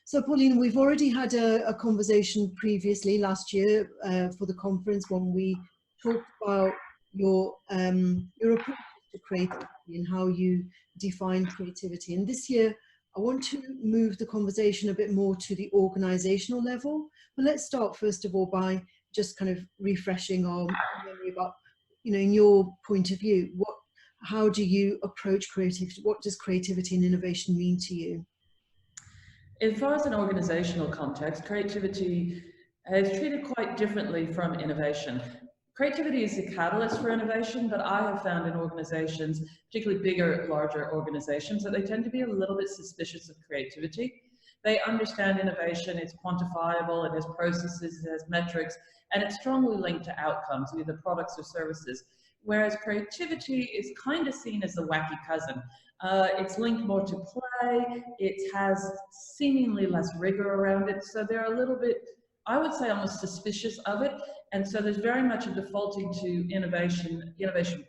So Pauline, we've already had a conversation previously last year for the conference when we talked about your approach to creativity and how you define creativity. And this year, I want to move the conversation a bit more to the organizational level. But let's start first of all by just kind of refreshing our memory about, you know, in your point of view, how do you approach creativity? What does creativity and innovation mean to you? As far as an organizational context, creativity is treated quite differently from innovation. Creativity is the catalyst for innovation, but I have found in organizations, particularly bigger, larger organizations, that they tend to be a little bit suspicious of creativity. They understand innovation, it's quantifiable, it has processes, it has metrics, and it's strongly linked to outcomes, either products or services. Whereas creativity is kind of seen as the wacky cousin. It's linked more to play, it has seemingly less rigor around it, so they're a little bit, I would say, almost suspicious of it. And so there's very much a defaulting to innovation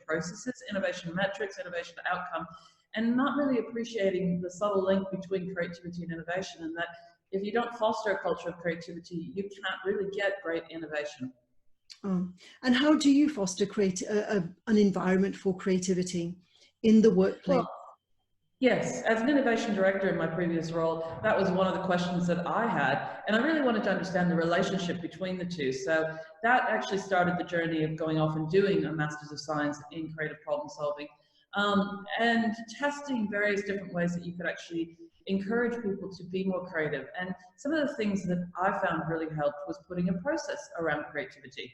processes, innovation metrics, innovation outcome, and not really appreciating the subtle link between creativity and innovation, and that if you don't foster a culture of creativity, you can't really get great innovation. And how do you foster an environment for creativity in the workplace? Well, yes, as an innovation director in my previous role, that was one of the questions that I had, and I really wanted to understand the relationship between the two. So that actually started the journey of going off and doing a Masters of Science in Creative Problem Solving, and testing various different ways that you could actually encourage people to be more creative. And some of the things that I found really helped was putting a process around creativity.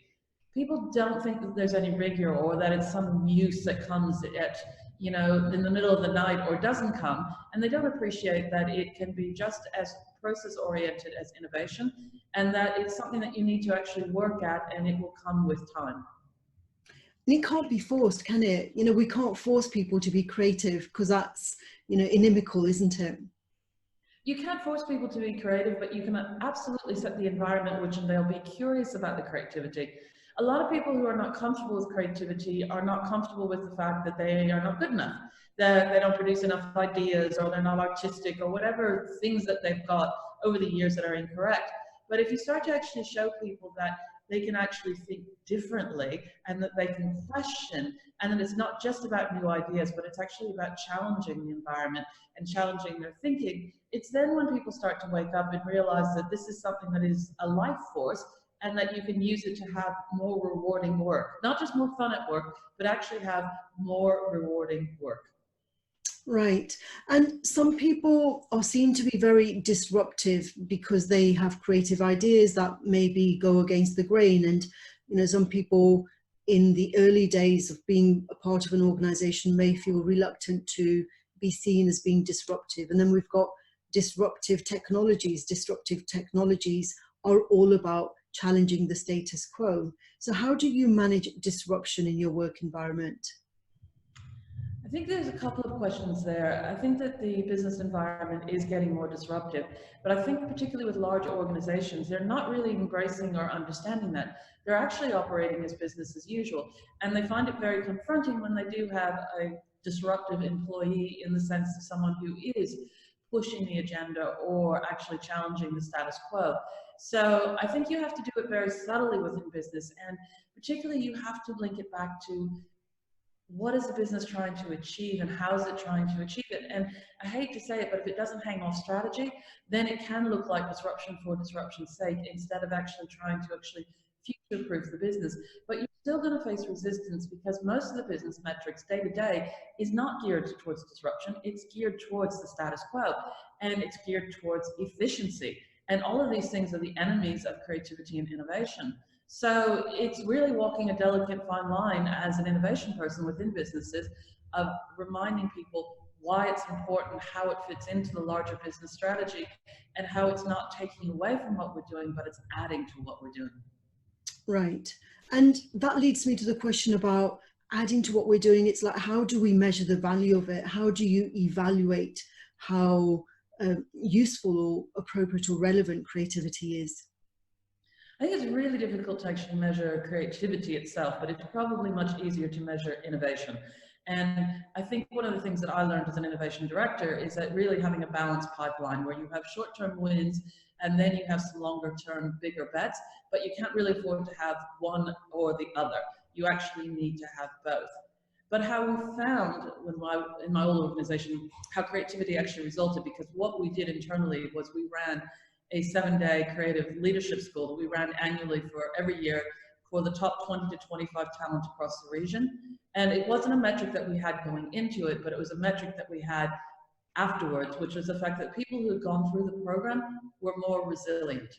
People don't think that there's any rigor or that it's some muse that comes at, you know, in the middle of the night or doesn't come, and they don't appreciate that it can be just as process oriented as innovation, and that it's something that you need to actually work at, and it will come with time. And it can't be forced, can it? You know, we can't force people to be creative because that's, you know, inimical, isn't it? You can't force people to be creative, but you can absolutely set the environment which they'll be curious about the creativity. A lot of people who are not comfortable with creativity are not comfortable with the fact that they are not good enough, that they don't produce enough ideas, or they're not artistic, or whatever things that they've got over the years that are incorrect. But if you start to actually show people that they can actually think differently and that they can question, and that it's not just about new ideas, but it's actually about challenging the environment and challenging their thinking, it's then when people start to wake up and realize that this is something that is a life force, and that you can use it to have more rewarding work. Not just more fun at work, but actually have more rewarding work. Right. And some people seem to be very disruptive because they have creative ideas that maybe go against the grain. And, you know, some people in the early days of being a part of an organization may feel reluctant to be seen as being disruptive. And then we've got disruptive technologies. Disruptive technologies are all about challenging the status quo. So how do you manage disruption in your work environment? I think there's a couple of questions there. I think that the business environment is getting more disruptive, but I think particularly with large organizations, they're not really embracing or understanding that. They're actually operating as business as usual, and they find it very confronting when they do have a disruptive employee, in the sense of someone who is pushing the agenda or actually challenging the status quo. So I think you have to do it very subtly within business, and particularly you have to link it back to what is the business trying to achieve and how is it trying to achieve it. And I hate to say it, but if it doesn't hang off strategy, then it can look like disruption for disruption's sake, instead of actually trying to future-proof the business. But you're still going to face resistance, because most of the business metrics day to day is not geared towards disruption, it's geared towards the status quo, and it's geared towards efficiency. And all of these things are the enemies of creativity and innovation. So it's really walking a delicate fine line as an innovation person within businesses, of reminding people why it's important, how it fits into the larger business strategy, and how it's not taking away from what we're doing, but it's adding to what we're doing. Right. And that leads me to the question about adding to what we're doing. It's like, how do we measure the value of it? How do you evaluate how useful or appropriate or relevant creativity is? I think it's really difficult to actually measure creativity itself, but it's probably much easier to measure innovation. And I think one of the things that I learned as an innovation director is that really having a balanced pipeline where you have short-term wins and then you have some longer-term bigger bets, but you can't really afford to have one or the other. You actually need to have both. But how we found in my old organization, how creativity actually resulted, because what we did internally was we ran a 7-day creative leadership school that we ran annually for every year for the top 20 to 25 talent across the region. And it wasn't a metric that we had going into it, but it was a metric that we had afterwards, which was the fact that people who had gone through the program were more resilient.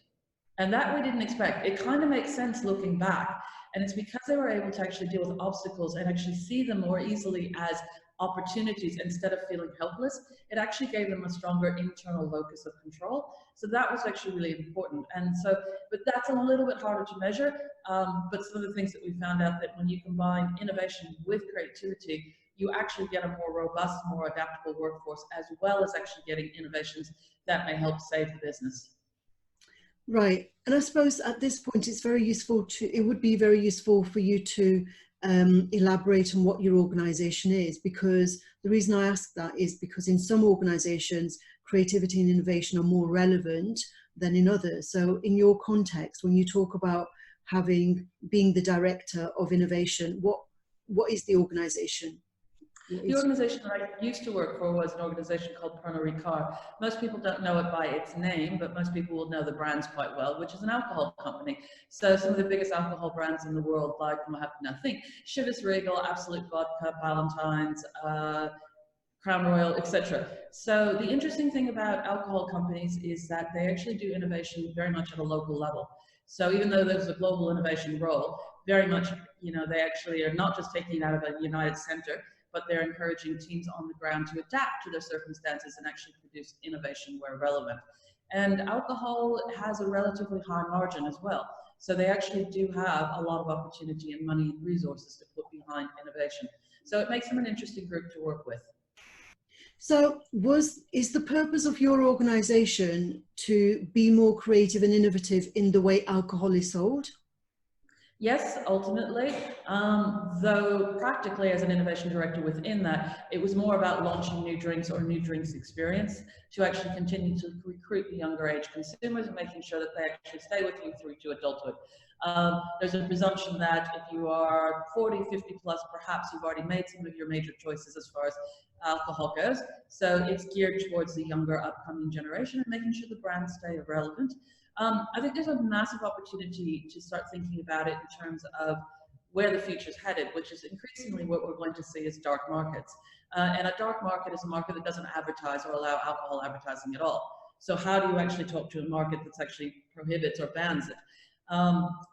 And that we didn't expect. It kind of makes sense looking back. And it's because they were able to actually deal with obstacles and actually see them more easily as opportunities instead of feeling helpless. It actually gave them a stronger internal locus of control. So that was actually really important. And so, but that's a little bit harder to measure. But some of the things that we found out that when you combine innovation with creativity, you actually get a more robust, more adaptable workforce, as well as actually getting innovations that may help save the business. Right. And I suppose at this point, it would be very useful for you to elaborate on what your organization is, because the reason I ask that is because in some organizations, creativity and innovation are more relevant than in others. So in your context, when you talk about being the director of innovation, what is the organization? The organization that I used to work for was an organization called Pernod Ricard. Most people don't know it by its name, but most people will know the brands quite well, which is an alcohol company. So some of the biggest alcohol brands in the world, like, I have to now think, Chivas Regal, Absolute Vodka, Ballantine's, Crown Royal, etc. So the interesting thing about alcohol companies is that they actually do innovation very much at a local level. So even though there's a global innovation role, very much, they actually are not just taking it out of a united center, but they're encouraging teams on the ground to adapt to their circumstances and actually produce innovation where relevant. And alcohol has a relatively high margin as well. So they actually do have a lot of opportunity and money and resources to put behind innovation. So it makes them an interesting group to work with. So is the purpose of your organization to be more creative and innovative in the way alcohol is sold? Yes, ultimately, though practically as an innovation director within that, it was more about launching new drinks or new drinks experience to actually continue to recruit the younger age consumers and making sure that they actually stay with you through to adulthood. There's a presumption that if you are 40, 50 plus, perhaps you've already made some of your major choices as far as alcohol goes. So it's geared towards the younger upcoming generation and making sure the brands stay relevant. I think there's a massive opportunity to start thinking about it in terms of where the future is headed, which is increasingly what we're going to see as dark markets. And a dark market is a market that doesn't advertise or allow alcohol advertising at all. So how do you actually talk to a market that's actually prohibits or bans it?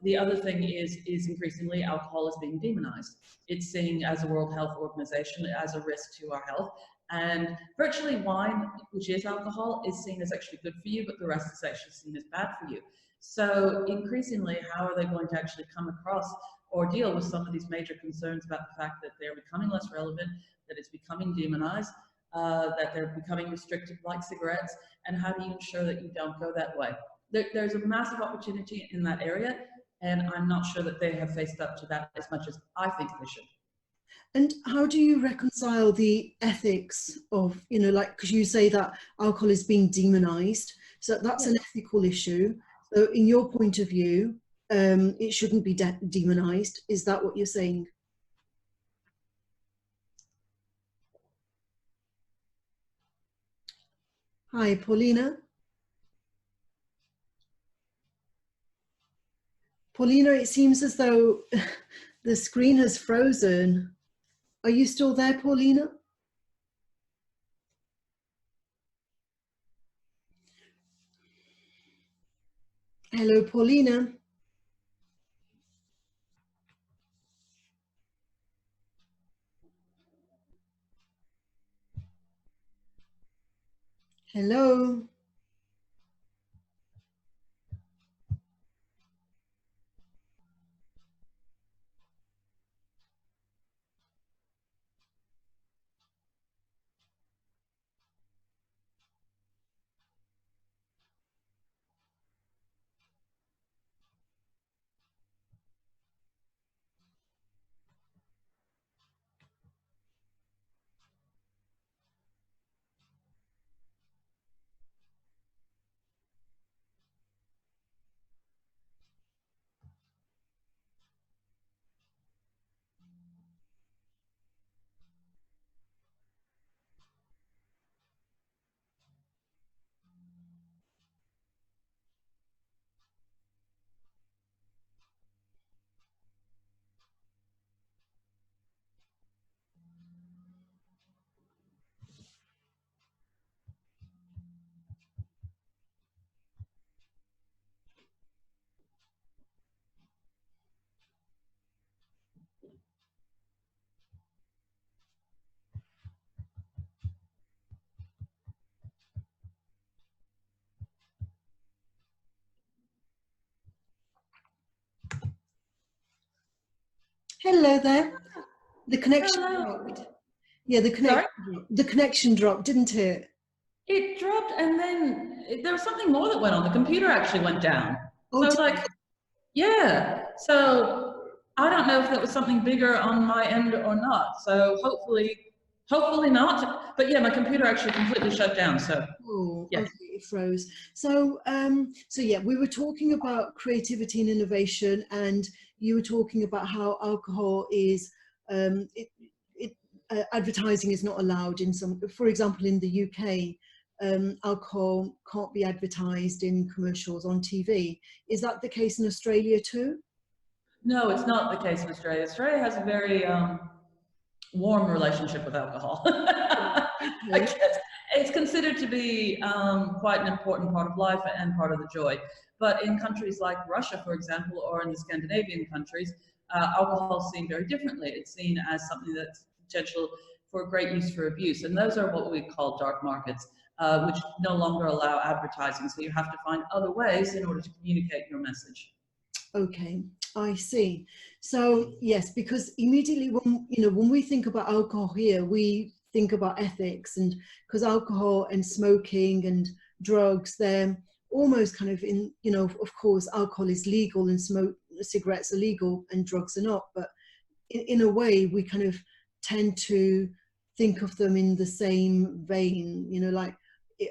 The other thing is increasingly alcohol is being demonized. It's seen as a World Health Organization as a risk to our health. And virtually wine, which is alcohol, is seen as actually good for you, but the rest is actually seen as bad for you. So increasingly, how are they going to actually come across or deal with some of these major concerns about the fact that they're becoming less relevant, that it's becoming demonized, that they're becoming restricted like cigarettes, and how do you ensure that you don't go that way? There's a massive opportunity in that area, and I'm not sure that they have faced up to that as much as I think they should. And how do you reconcile the ethics of, like, because you say that alcohol is being demonized, so that's an ethical issue. So in your point of view, it shouldn't be demonized. Is that what you're saying? Hi, Paulina. Paulina, it seems as though the screen has frozen. Are you still there, Paulina? Hello, Paulina. Hello. Hello there. The connection Hello. dropped. Yeah, Sorry? the connection dropped, didn't it? It dropped and then there was something more that went on. The computer actually went down. Oh, So I was like, yeah. So I don't know if that was something bigger on my end or not. So hopefully not. But yeah, my computer actually completely shut down. So oh, yeah. okay, it froze. So, so yeah, we were talking about creativity and innovation, and you were talking about how alcohol is, um, it, advertising is not allowed in some, for example, in the UK, alcohol can't be advertised in commercials on TV. Is that the case in Australia too? No, it's not the case in Australia. Australia has a very warm relationship with alcohol. I Okay. guess it's considered to be quite an important part of life and part of the joy. But in countries like Russia, for example, or in the Scandinavian countries, alcohol is seen very differently. It's seen as something that's potential for great use for abuse. And those are what we call dark markets, which no longer allow advertising. So you have to find other ways in order to communicate your message. Okay, I see. So yes, because immediately when we think about alcohol here, we think about ethics, and because alcohol and smoking and drugs, they're almost kind of in, of course, alcohol is legal and cigarettes are legal and drugs are not, but in a way we kind of tend to think of them in the same vein, like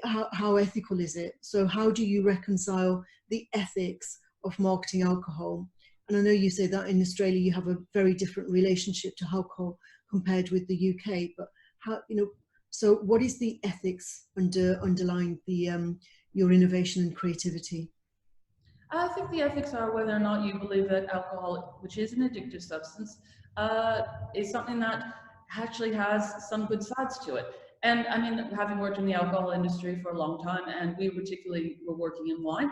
how ethical is it? So how do you reconcile the ethics of marketing alcohol? And I know you say that in Australia you have a very different relationship to alcohol compared with the UK, but how, so what is the ethics underlying the your innovation and creativity? I think the ethics are whether or not you believe that alcohol, which is an addictive substance, is something that actually has some good sides to it. And I mean, having worked in the alcohol industry for a long time, and we particularly were working in wine,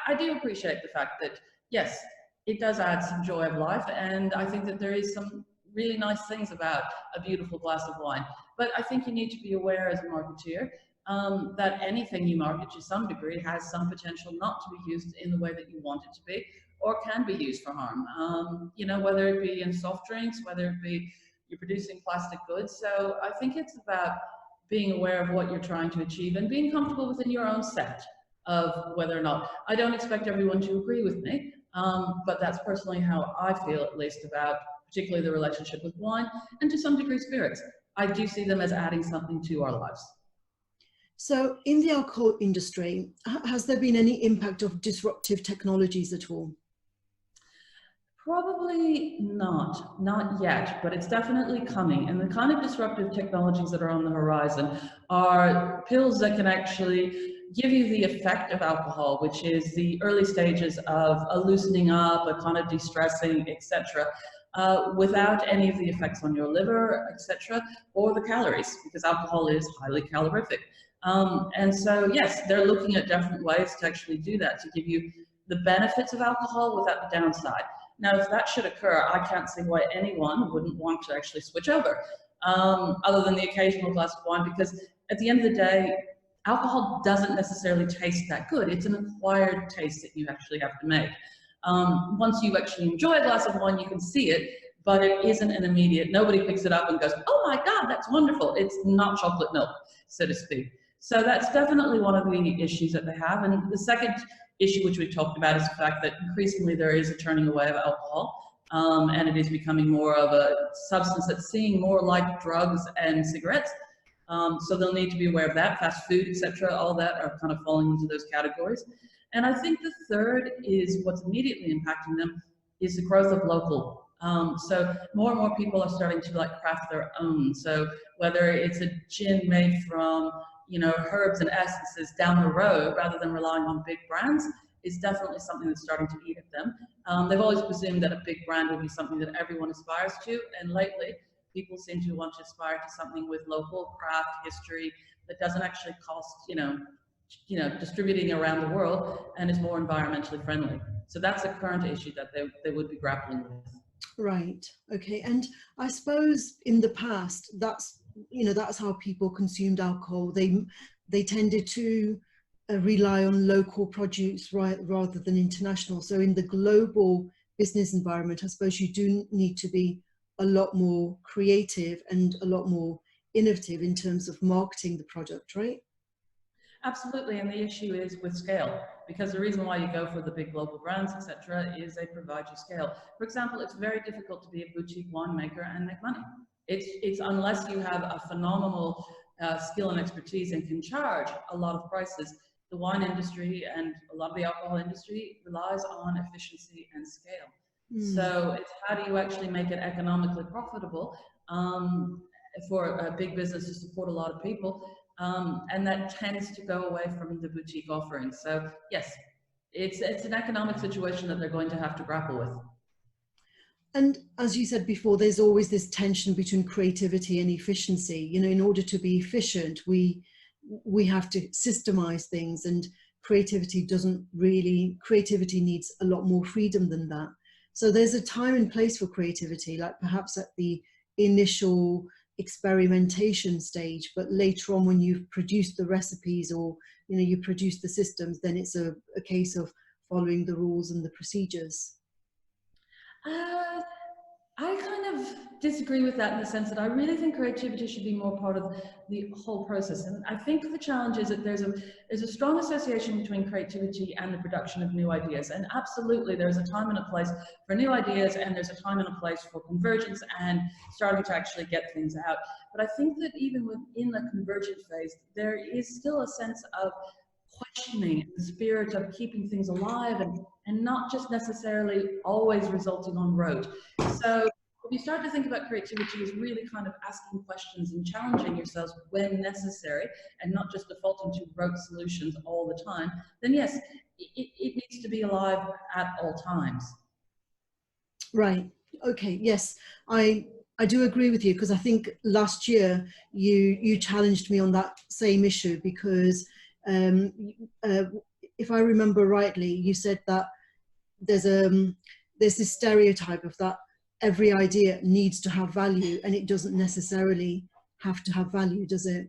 I do appreciate the fact that, yes, it does add some joy of life. And I think that there is some really nice things about a beautiful glass of wine. But I think you need to be aware as a marketeer that anything you market to some degree has some potential not to be used in the way that you want it to be, or can be used for harm. Whether it be in soft drinks, whether it be you're producing plastic goods. So I think it's about being aware of what you're trying to achieve and being comfortable within your own set of whether or not. I don't expect everyone to agree with me, but that's personally how I feel, at least, about particularly the relationship with wine and to some degree spirits. I do see them as adding something to our lives. So in the alcohol industry, has there been any impact of disruptive technologies at all? Probably not yet, but it's definitely coming. And the kind of disruptive technologies that are on the horizon are pills that can actually give you the effect of alcohol, which is the early stages of a loosening up, a kind of de-stressing, etc., without any of the effects on your liver, etc., or the calories, because alcohol is highly calorific. And so, yes, they're looking at different ways to actually do that, to give you the benefits of alcohol without the downside. Now, if that should occur, I can't see why anyone wouldn't want to actually switch over, other than the occasional glass of wine, because at the end of the day, alcohol doesn't necessarily taste that good. It's an acquired taste that you actually have to make. Once you actually enjoy a glass of wine, you can see it, but it isn't an immediate, nobody picks it up and goes, oh my God, that's wonderful. It's not chocolate milk, so to speak. So that's definitely one of the issues that they have. And the second issue, which we talked about, is the fact that increasingly there is a turning away of alcohol, and it is becoming more of a substance that's seeming more like drugs and cigarettes. So they'll need to be aware of that. Fast food, etc., all that are kind of falling into those categories. And I think the third is what's immediately impacting them is the growth of local. So more and more people are starting to craft their own. So whether it's a gin made from herbs and essences down the road, rather than relying on big brands, is definitely something that's starting to eat at them. They've always presumed that a big brand would be something that everyone aspires to, and lately people seem to want to aspire to something with local craft history that doesn't actually cost, distributing around the world, and is more environmentally friendly. So that's a current issue that they would be grappling with. Right. Okay. And I suppose in the past, that's how people consumed alcohol. They tended to rely on local produce rather than international. So in the global business environment, I suppose you do need to be a lot more creative and a lot more innovative in terms of marketing the product, right? Absolutely, and the issue is with scale, because the reason why you go for the big global brands, etc., is they provide you scale. For example, it's very difficult to be a boutique winemaker and make money. It's unless you have a phenomenal skill and expertise and can charge a lot of prices. The wine industry and a lot of the alcohol industry relies on efficiency and scale. So it's how do you actually make it economically profitable for a big business to support a lot of people. And that tends to go away from the boutique offering. So yes, it's an economic situation that they're going to have to grapple with. And as you said before, there's always this tension between creativity and efficiency. You know, in order to be efficient, we have to systemize things, and creativity needs a lot more freedom than that. So there's a time and place for creativity, like perhaps at the initial experimentation stage, but later on when you've produced the recipes, or you produce the systems, then it's a case of following the rules and the procedures. I kind of disagree with that in the sense that I really think creativity should be more part of the whole process. And I think the challenge is that there's a strong association between creativity and the production of new ideas. And absolutely, there's a time and a place for new ideas, and there's a time and a place for convergence and starting to actually get things out. But I think that even within the convergent phase, there is still a sense of questioning, the spirit of keeping things alive, and not just necessarily always resulting on rote. So if you start to think about creativity as really kind of asking questions and challenging yourselves when necessary, and not just defaulting to rote solutions all the time, then yes, it needs to be alive at all times. Right. Okay. Yes, I do agree with you, because I think last year you challenged me on that same issue, because if I remember rightly, you said that there's this stereotype of that every idea needs to have value, and it doesn't necessarily have to have value, does it?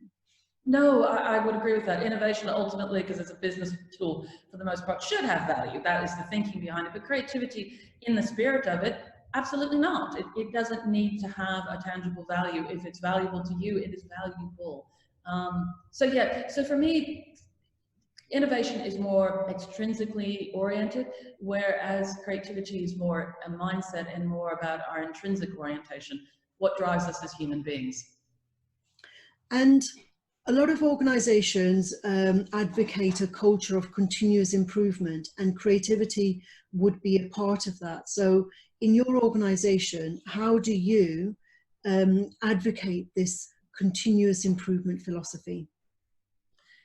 No, I would agree with that. Innovation ultimately, because it's a business tool for the most part, should have value. That is the thinking behind it. But creativity, in the spirit of it, absolutely not. It doesn't need to have a tangible value. If it's valuable to you, it is valuable. So yeah, so for me, innovation is more extrinsically oriented, whereas creativity is more a mindset and more about our intrinsic orientation, what drives us as human beings. And a lot of organizations advocate a culture of continuous improvement, and creativity would be a part of that. So in your organization, how do you advocate this continuous improvement philosophy?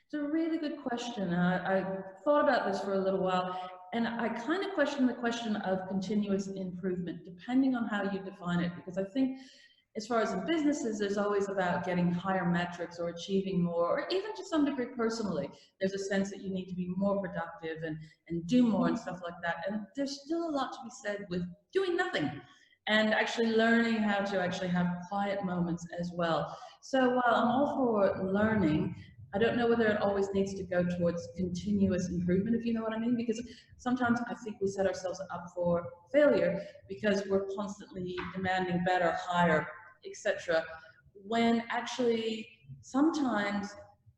It's a really good question. I thought about this for a little while, and I kind of question the question of continuous improvement, depending on how you define it, because I think as far as in businesses, there's always about getting higher metrics or achieving more, or even to some degree personally, there's a sense that you need to be more productive and do more and stuff like that. And there's still a lot to be said with doing nothing and actually learning how to actually have quiet moments as well. So while I'm all for learning, I don't know whether it always needs to go towards continuous improvement, if you know what I mean, because sometimes I think we set ourselves up for failure because we're constantly demanding better, higher, etc. When actually sometimes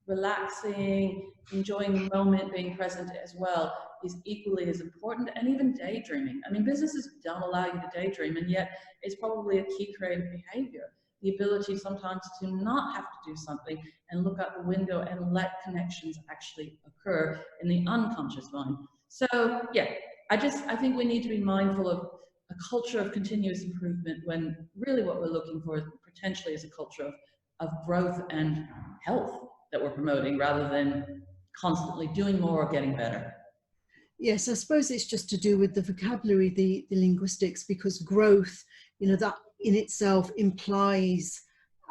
relaxing, enjoying the moment, being present as well is equally as important, and even daydreaming. I mean, businesses don't allow you to daydream, and yet it's probably a key creative behavior. The ability sometimes to not have to do something and look out the window and let connections actually occur in the unconscious mind. So yeah, I think we need to be mindful of a culture of continuous improvement, when really what we're looking for potentially is a culture of growth and health that we're promoting, rather than constantly doing more or getting better. Yes, I suppose it's just to do with the vocabulary, the linguistics, because growth, that in itself implies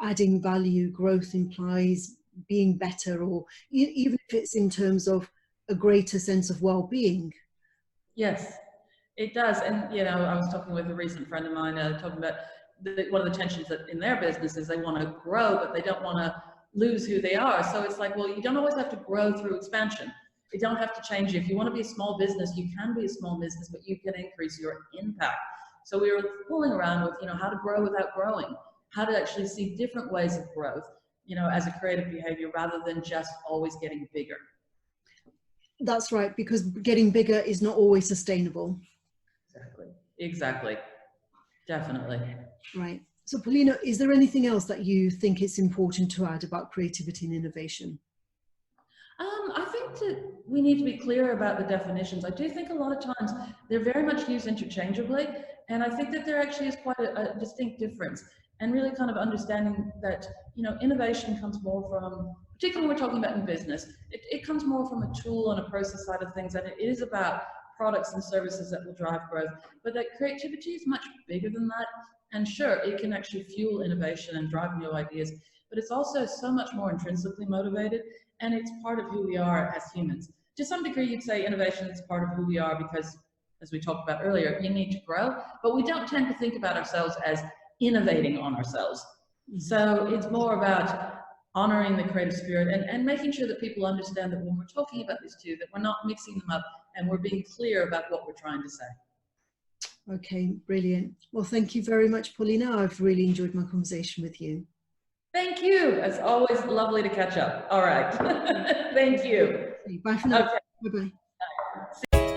adding value. Growth implies being better, or even if it's in terms of a greater sense of well-being. Yes, it does. And, I was talking with a recent friend of mine, talking about one of the tensions that in their business is they want to grow, but they don't want to lose who they are. So it's like, well, you don't always have to grow through expansion. You don't have to change. If you want to be a small business, you can be a small business, but you can increase your impact. So we were fooling around with, how to grow without growing, how to actually see different ways of growth, as a creative behavior rather than just always getting bigger. That's right, because getting bigger is not always sustainable. Exactly. Definitely. Right. So Paulina, is there anything else that you think it's important to add about creativity and innovation? I think that we need to be clear about the definitions. I do think a lot of times they're very much used interchangeably, and I think that there actually is quite a distinct difference. And really kind of understanding that, innovation comes more from, particularly when we're talking about in business, it comes more from a tool and a process side of things, and it is about products and services that will drive growth. But that creativity is much bigger than that. And sure, it can actually fuel innovation and drive new ideas, but it's also so much more intrinsically motivated, and it's part of who we are as humans. To some degree, you'd say innovation is part of who we are because, as we talked about earlier, you need to grow, but we don't tend to think about ourselves as innovating on ourselves. So it's more about honoring the creative spirit and making sure that people understand that when we're talking about these two, that we're not mixing them up and we're being clear about what we're trying to say. Okay, brilliant. Well, thank you very much, Paulina. I've really enjoyed my conversation with you. Thank you. It's always lovely to catch up. All right. Thank you. Bye for now. Okay. Bye-bye.